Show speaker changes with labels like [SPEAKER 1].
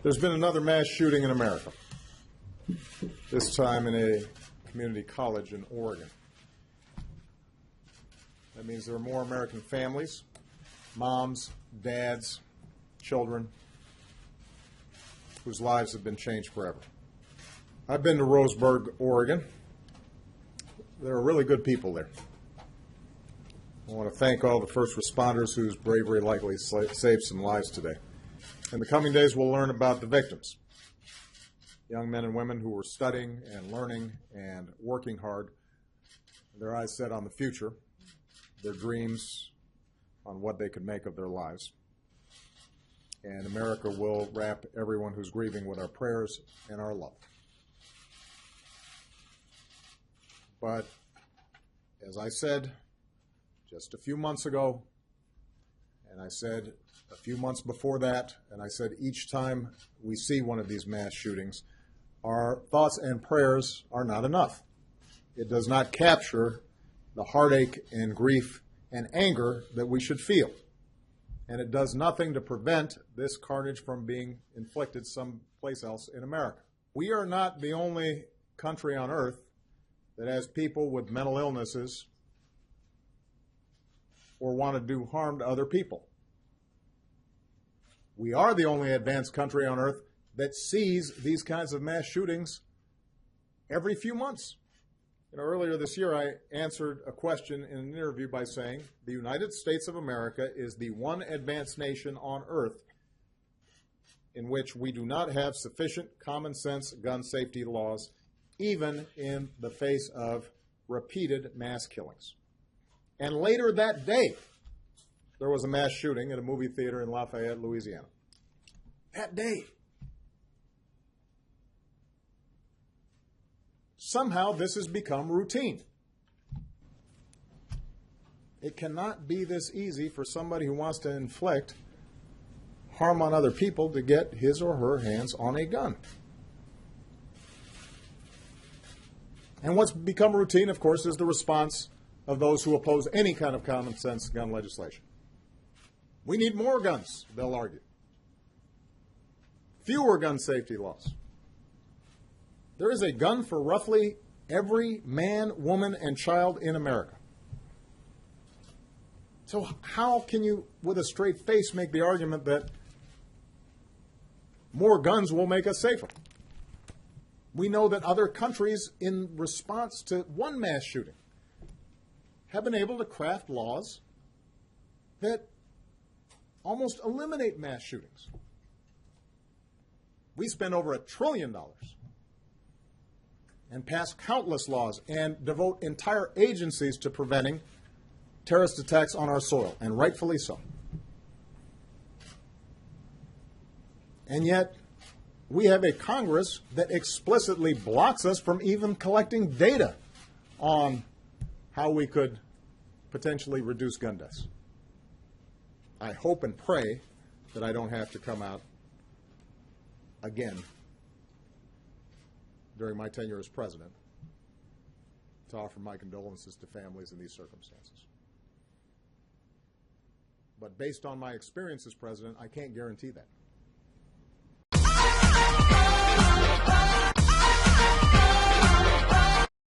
[SPEAKER 1] There's been another mass shooting in America, this time in a community college in Oregon. That means there are more American families, moms, dads, children, whose lives have been changed forever. I've been to Roseburg, Oregon. There are really good people there. I want to thank all the first responders whose bravery likely saved some lives today. In the coming days, we'll learn about the victims, young men and women who were studying and learning and working hard, their eyes set on the future, their dreams on what they could make of their lives. And America will wrap everyone who's grieving with our prayers and our love. But as I said just a few months ago, and I said a few months before that, and I said each time we see one of these mass shootings, our thoughts and prayers are not enough. It does not capture the heartache and grief and anger that we should feel. And it does nothing to prevent this carnage from being inflicted someplace else in America. We are not the only country on earth that has people with mental illnesses or want to do harm to other people. We are the only advanced country on earth that sees these kinds of mass shootings every few months. Earlier this year, I answered a question in an interview by saying, the United States of America is the one advanced nation on earth in which we do not have sufficient common sense gun safety laws, even in the face of repeated mass killings. And later that day, there was a mass shooting at a movie theater in Lafayette, Louisiana. That day. Somehow this has become routine. It cannot be this easy for somebody who wants to inflict harm on other people to get his or her hands on a gun. And what's become routine, of course, is the response of those who oppose any kind of common sense gun legislation. We need more guns, they'll argue. Fewer gun safety laws. There is a gun for roughly every man, woman, and child in America. So how can you, with a straight face, make the argument that more guns will make us safer? We know that other countries, in response to one mass shooting, have been able to craft laws that almost eliminate mass shootings. We spend over $1 trillion and pass countless laws and devote entire agencies to preventing terrorist attacks on our soil, and rightfully so. And yet, we have a Congress that explicitly blocks us from even collecting data on how we could potentially reduce gun deaths. I hope and pray that I don't have to come out again during my tenure as president to offer my condolences to families in these circumstances. But based on my experience as president, I can't guarantee that.